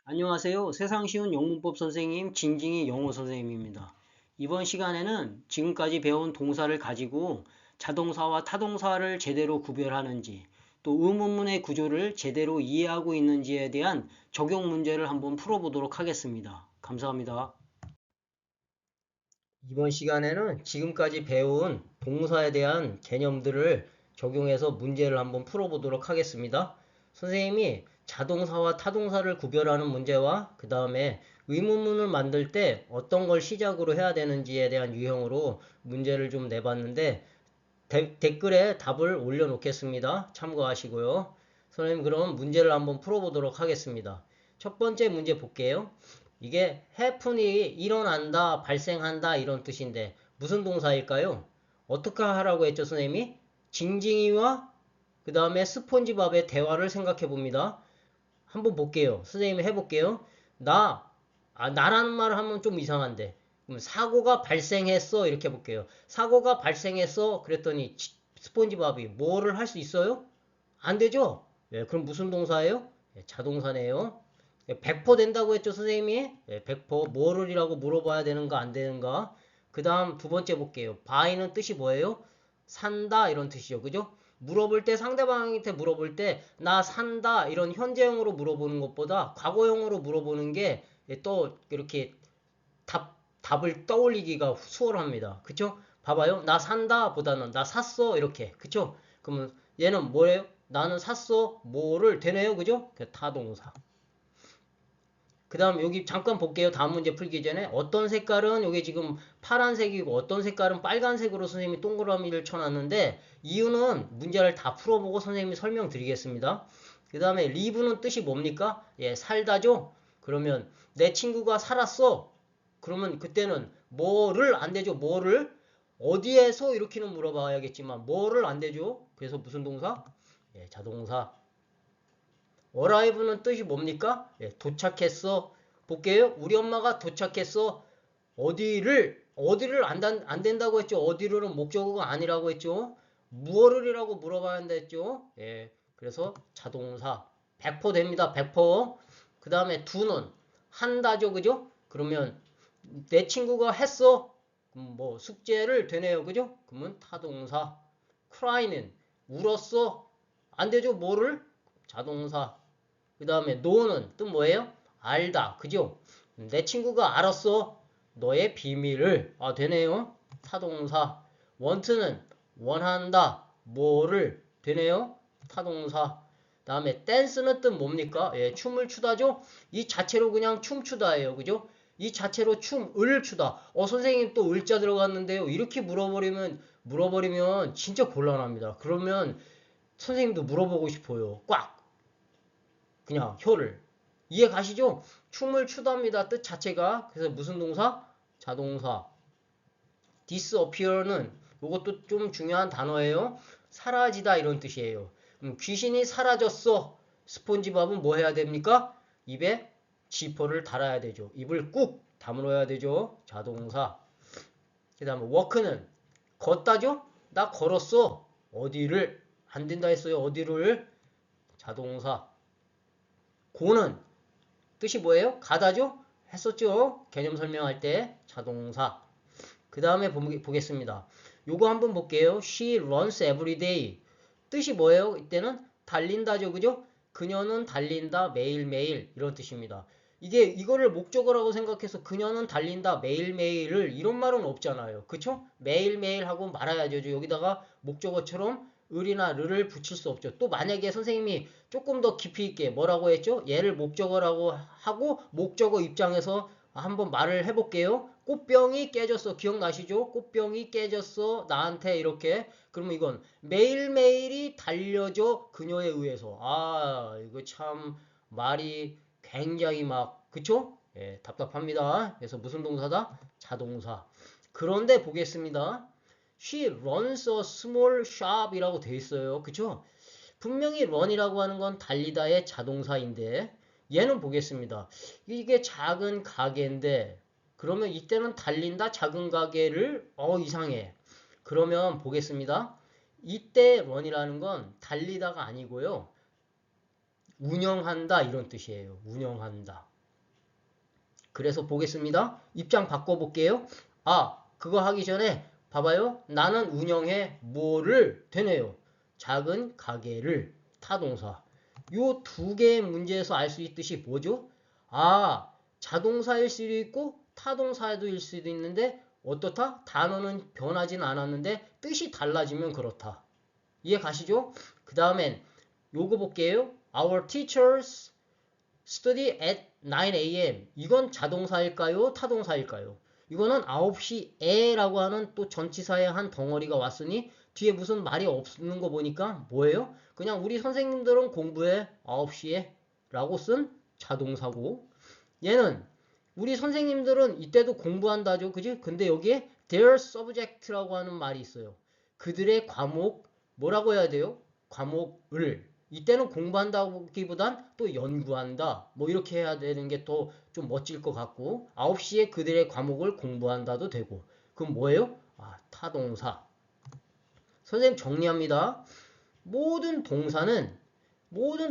안녕하세요. 세상 쉬운 영문법 선생님 징징이 영어 선생님입니다. 이번 시간에는 지금까지 배운 동사를 가지고 자동사와 타동사를 제대로 구별하는지 또 의문문의 구조를 제대로 이해하고 있는지에 대한 적용 문제를 한번 풀어보도록 하겠습니다. 감사합니다. 이번 시간에는 지금까지 배운 동사에 대한 개념들을 적용해서 문제를 한번 풀어보도록 하겠습니다. 선생님이 자동사와 타동사를 구별하는 문제와 그 다음에 의문문을 만들 때 어떤 걸 시작으로 해야 되는지에 대한 유형으로 문제를 좀 내봤는데 댓글에 답을 올려놓겠습니다. 참고하시고요. 선생님 그럼 문제를 한번 풀어보도록 하겠습니다. 첫 번째 문제 볼게요. 이게 happen이 일어난다, 발생한다 이런 뜻인데 무슨 동사일까요? 어떻게 하라고 했죠, 선생님이? 징징이와 그 다음에 스폰지밥의 대화를 생각해 봅니다. 한번 볼게요. 선생님이 해볼게요. 나라는 말을 하면 좀 이상한데 그럼 사고가 발생했어 이렇게 볼게요. 사고가 발생했어 그랬더니 스폰지밥이 뭐를 할 수 있어요? 안 되죠? 예, 그럼 무슨 동사예요? 예, 자동사네요. 100% 된다고 했죠, 선생님이? 예, 100% 뭐를이라고 물어봐야 되는가 안 되는가? 그 다음 두 번째 볼게요. buy는 뜻이 뭐예요? 산다 이런 뜻이죠. 그죠? 물어볼 때 상대방한테 물어볼 때 나 산다 이런 현재형으로 물어보는 것보다 과거형으로 물어보는 게 또 이렇게 답을 떠올리기가 수월합니다. 그쵸? 봐봐요. 나 산다 보다는 나 샀어 이렇게. 그쵸? 그러면 얘는 뭐예요? 나는 샀어 뭐를 되네요. 그죠? 타동사. 그 다음 여기 잠깐 볼게요. 다음 문제 풀기 전에 어떤 색깔은 여기 지금 파란색이고 어떤 색깔은 빨간색으로 선생님이 동그라미를 쳐놨는데 이유는 문제를 다 풀어보고 선생님이 설명드리겠습니다. 그 다음에 live는 뜻이 뭡니까? 예, 살다죠? 그러면 내 친구가 살았어. 그러면 그때는 뭐를 안 되죠? 뭐를? 어디에서 이렇게는 물어봐야겠지만 뭐를 안 되죠? 그래서 무슨 동사? 예, 자동사. arrive는 뜻이 뭡니까? 예, 도착했어. 볼게요. 우리 엄마가 도착했어. 어디를 안 된다고 했죠. 어디로는 목적어가 아니라고 했죠. 무엇을이라고 물어봐야 한다 했죠. 예, 그래서 자동사 100% 됩니다. 100%. 그 다음에 do는 한다죠. 그죠? 그러면 내 친구가 했어. 뭐 숙제를 되네요. 그죠? 그러면 타동사. cry는 울었어. 안 되죠. 뭐를? 자동사. 그 다음에 know는 뜻 뭐예요? 알다. 그죠? 내 친구가 알았어. 너의 비밀을. 아, 되네요. 타동사. want는 원한다. 뭐를. 되네요. 타동사. 다음에 댄스는 뜻 뭡니까? 예, 춤을 추다죠? 이 자체로 그냥 춤추다예요. 그죠? 이 자체로 춤을 추다. 선생님 또 을자 들어갔는데요. 이렇게 물어버리면 진짜 곤란합니다. 그러면 선생님도 물어보고 싶어요. 꽉. 그냥 혀를. 이해 가시죠? 춤을 추답니다. 뜻 자체가. 그래서 무슨 동사? 자동사. disappear는 이것도 좀 중요한 단어예요. 사라지다 이런 뜻이에요. 귀신이 사라졌어. 스폰지밥은 뭐 해야 됩니까? 입에 지퍼를 달아야 되죠. 입을 꾹 다물어야 되죠. 자동사. 그 다음에 walk는 걷다죠? 나 걸었어. 어디를? 안 된다 했어요. 어디를? 자동사. 고는 뜻이 뭐예요? 가다죠? 했었죠? 개념 설명할 때 자동사. 그 다음에 보겠습니다. 요거 한번 볼게요. She runs every day. 뜻이 뭐예요? 이때는 달린다죠. 그죠? 그녀는 달린다 매일매일 이런 뜻입니다. 이거를 목적어라고 생각해서 그녀는 달린다 매일매일을 이런 말은 없잖아요. 그쵸? 매일매일 하고 말아야죠. 여기다가 목적어처럼 을이나 르를 붙일 수 없죠. 또 만약에 선생님이 조금 더 깊이 있게 뭐라고 했죠? 얘를 목적어라고 하고 목적어 입장에서 한번 말을 해볼게요. 꽃병이 깨졌어. 기억나시죠? 꽃병이 깨졌어. 나한테 이렇게. 그러면 이건 매일매일이 달려져 그녀에 의해서. 아, 이거 참 말이 굉장히 막 그쵸? 예, 답답합니다. 그래서 무슨 동사다? 자동사. 그런데 보겠습니다. She runs a small shop 이라고 돼 있어요. 그쵸? 분명히 run이라고 하는 건 달리다의 자동사인데 얘는 보겠습니다. 이게 작은 가게인데 그러면 이때는 달린다 작은 가게를 이상해. 그러면 보겠습니다. 이때 run이라는 건 달리다가 아니고요. 운영한다 이런 뜻이에요. 운영한다. 그래서 보겠습니다. 입장 바꿔볼게요. 아, 그거 하기 전에 봐봐요. 나는 운영해 뭐를 되네요. 작은 가게를 타동사. 요 두 개의 문제에서 알 수 있듯이 뭐죠? 아, 자동사일 수도 있고 타동사일 수도 있는데 어떻다? 단어는 변하진 않았는데 뜻이 달라지면 그렇다. 이해 가시죠? 그 다음엔 요거 볼게요. Our teachers study at 9 a.m. 이건 자동사일까요? 타동사일까요? 이거는 9시에라고 하는 또 전치사의 한 덩어리가 왔으니 뒤에 무슨 말이 없는 거 보니까 뭐예요? 그냥 우리 선생님들은 공부해 9시에 라고 쓴 자동사고 얘는 우리 선생님들은 이때도 공부한다죠. 그지? 근데 여기에 their subject라고 하는 말이 있어요. 그들의 과목 뭐라고 해야 돼요? 과목을 이때는 공부한다기보단 또 연구한다. 뭐 이렇게 해야 되는 게 더 좀 멋질 것 같고 9시에 그들의 과목을 공부한다도 되고 그럼 뭐예요? 아, 타동사. 선생님 정리합니다. 모든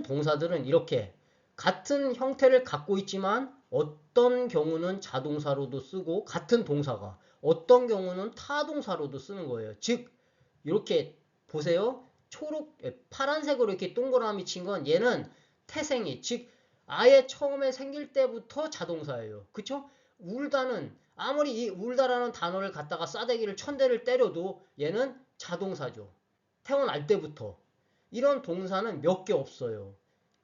동사들은 이렇게 같은 형태를 갖고 있지만 어떤 경우는 자동사로도 쓰고 같은 동사가 어떤 경우는 타동사로도 쓰는 거예요. 즉 이렇게 보세요. 파란색으로 이렇게 동그라미 친 건 얘는 태생이 즉 아예 처음에 생길 때부터 자동사예요. 그쵸? 울다는 아무리 이 울다라는 단어를 갖다가 싸대기를 1000대를 때려도 얘는 자동사죠. 태어날 때부터. 이런 동사는 몇 개 없어요.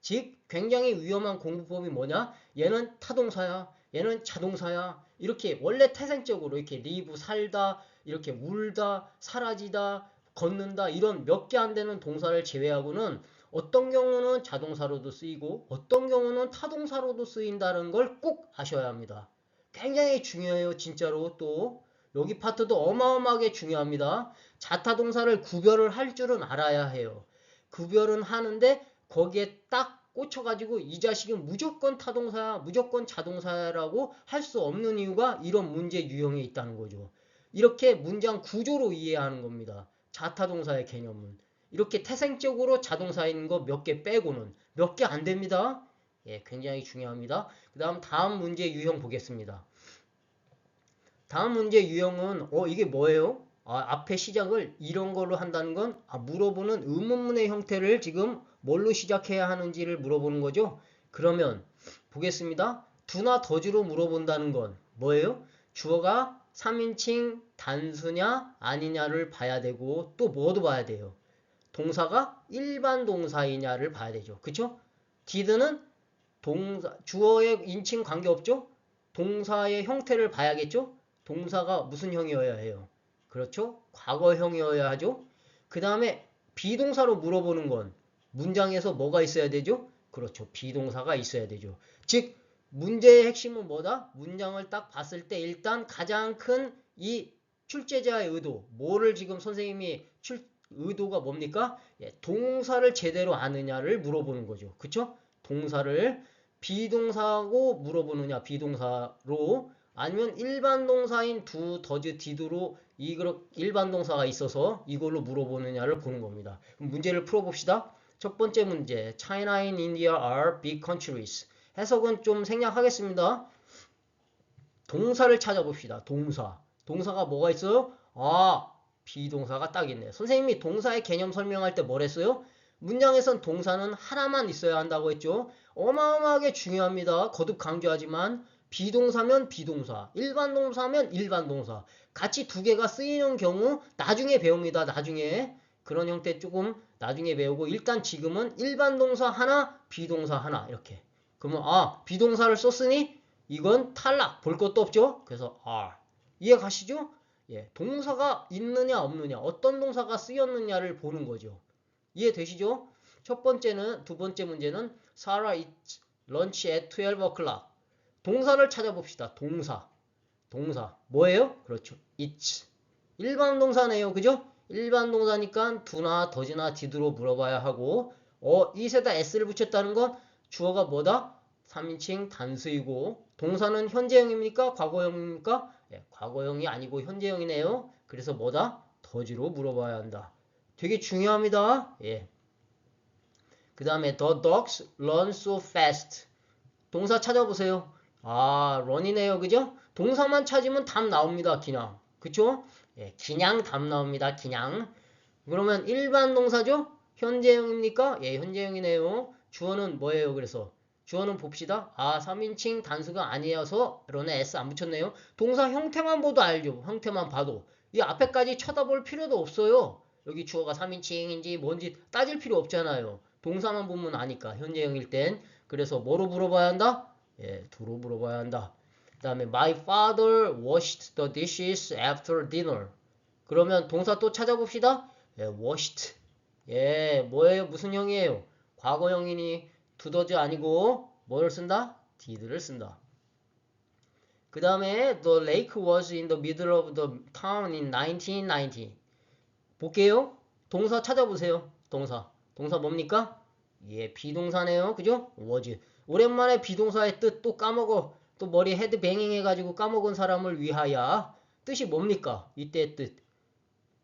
즉 굉장히 위험한 공부법이 뭐냐? 얘는 타동사야. 얘는 자동사야. 이렇게 원래 태생적으로 이렇게 live 살다, 이렇게 울다, 사라지다, 걷는다 이런 몇 개 안 되는 동사를 제외하고는 어떤 경우는 자동사로도 쓰이고 어떤 경우는 타동사로도 쓰인다는 걸 꼭 아셔야 합니다. 굉장히 중요해요. 진짜로 또 여기 파트도 어마어마하게 중요합니다. 자타동사를 구별을 할 줄은 알아야 해요. 구별은 하는데 거기에 딱 꽂혀가지고 이 자식은 무조건 타동사야, 무조건 자동사야라고 할 수 없는 이유가 이런 문제 유형에 있다는 거죠. 이렇게 문장 구조로 이해하는 겁니다. 자타동사의 개념은. 이렇게 태생적으로 자동사인 거 몇 개 빼고는 몇 개 안 됩니다. 예, 굉장히 중요합니다. 그 다음 문제 유형 보겠습니다. 다음 문제 유형은 이게 뭐예요? 앞에 시작을 이런 걸로 한다는 건 물어보는 의문문의 형태를 지금 뭘로 시작해야 하는지를 물어보는 거죠. 그러면 보겠습니다. 두나 더지로 물어본다는 건 뭐예요? 주어가 3인칭 단수냐 아니냐를 봐야 되고 또 뭐도 봐야 돼요. 동사가 일반 동사이냐를 봐야 되죠. 그쵸? did는 주어의 인칭 관계없죠? 동사의 형태를 봐야겠죠? 동사가 무슨 형이어야 해요? 그렇죠? 과거형이어야 하죠? 그 다음에 비동사로 물어보는 건 문장에서 뭐가 있어야 되죠? 그렇죠. 비동사가 있어야 되죠. 즉 문제의 핵심은 뭐다? 문장을 딱 봤을 때 일단 가장 큰 이 출제자의 의도 뭐를 지금 선생님이 의도가 뭡니까? 예, 동사를 제대로 아느냐를 물어보는 거죠. 그쵸? 동사를 비동사하고 물어보느냐 비동사로 아니면 일반 동사인 두 더즈 디드로 일반 동사가 있어서 이걸로 물어보느냐를 보는 겁니다. 그럼 문제를 풀어봅시다. 첫 번째 문제 China and India are big countries. 해석은 좀 생략하겠습니다. 동사를 찾아봅시다. 동사가 뭐가 있어요? 비동사가 딱 있네요. 선생님이 동사의 개념 설명할 때 뭐랬어요? 문장에선 동사는 하나만 있어야 한다고 했죠. 어마어마하게 중요합니다. 거듭 강조하지만 비동사면 비동사, 일반 동사면 일반 동사 같이 두 개가 쓰이는 경우 나중에 배웁니다. 나중에 그런 형태 조금 나중에 배우고 일단 지금은 일반 동사 하나, 비동사 하나 이렇게. 그러면 비동사를 썼으니 이건 탈락. 볼 것도 없죠. 그래서 이해 가시죠? 예, 동사가 있느냐 없느냐 어떤 동사가 쓰였느냐를 보는 거죠. 이해되시죠? 두 번째 문제는 Sarah eats lunch at 12 o'clock. 동사를 찾아봅시다. 동사 뭐예요? 그렇죠. eats. 일반 동사네요. 그죠? 일반 동사니까 do나 does나 did로 물어봐야 하고 it에다 s를 붙였다는 건 주어가 뭐다? 3인칭 단수이고 동사는 현재형입니까? 과거형입니까? 예, 과거형이 아니고 현재형이네요. 그래서 뭐다? does로 물어봐야 한다. 되게 중요합니다. 예. 그 다음에 the dogs run so fast. 동사 찾아보세요. 아, run이네요. 그죠? 동사만 찾으면 답 나옵니다. 그냥. 그쵸? 예, 그냥 답 나옵니다. 그냥. 그러면 일반 동사죠? 현재형입니까? 예, 현재형이네요. 주어는 뭐예요? 그래서 주어는 봅시다. 아, 3인칭 단수가 아니어서 런에 s 안 붙였네요. 동사 형태만 봐도 알죠. 형태만 봐도. 이 앞에까지 쳐다볼 필요도 없어요. 여기 주어가 3인칭인지 뭔지 따질 필요 없잖아요. 동사만 보면 아니까 현재형일 땐. 그래서 뭐로 물어봐야 한다? 예, 도로 물어봐야 한다. 그 다음에 My father washed the dishes after dinner. 그러면 동사 또 찾아봅시다. 예, washed. 예, 뭐예요? 무슨 형이에요? 과거형이니 두더지 아니고 뭐를 쓴다? did를 쓴다. 그 다음에 the lake was in the middle of the town in 1990. 볼게요. 동사 찾아보세요. 동사. 동사 뭡니까? 예, 비동사네요. 그죠? was. 오랜만에 비동사의 뜻 또 까먹어. 또 머리 헤드 뱅잉 해가지고 까먹은 사람을 위하여. 뜻이 뭡니까? 이때의 뜻.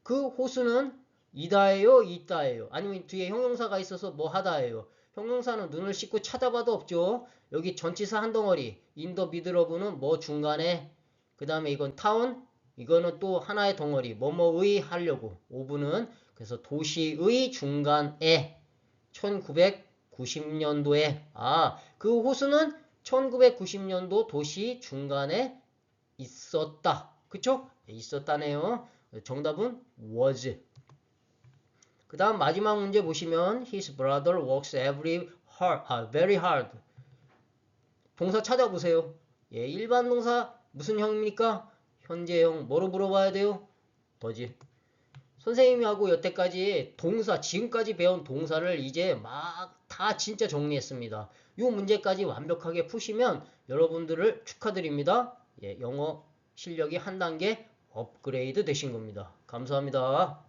그 호수는 이다예요, 있다예요. 아니면 뒤에 형용사가 있어서 뭐 하다예요. 형용사는 눈을 씻고 찾아봐도 없죠. 여기 전치사 한 덩어리. 인더 미드러브는 뭐 중간에. 그 다음에 이건 타운. 이거는 또 하나의 덩어리. 뭐뭐의 하려고. 오브는 그래서 도시의 중간에 1990년도에 그 호수는 1990년도 도시 중간에 있었다. 그쵸? 있었다네요. 정답은 was. 그 다음 마지막 문제 보시면 his brother works very hard. 동사 찾아보세요. 예, 일반 동사 무슨 형입니까? 현재형. 뭐로 물어봐야 돼요? 더지. 선생님이 하고 여태까지 동사, 지금까지 배운 동사를 이제 막 다 진짜 정리했습니다. 이 문제까지 완벽하게 푸시면 여러분들을 축하드립니다. 예, 영어 실력이 한 단계 업그레이드 되신 겁니다. 감사합니다.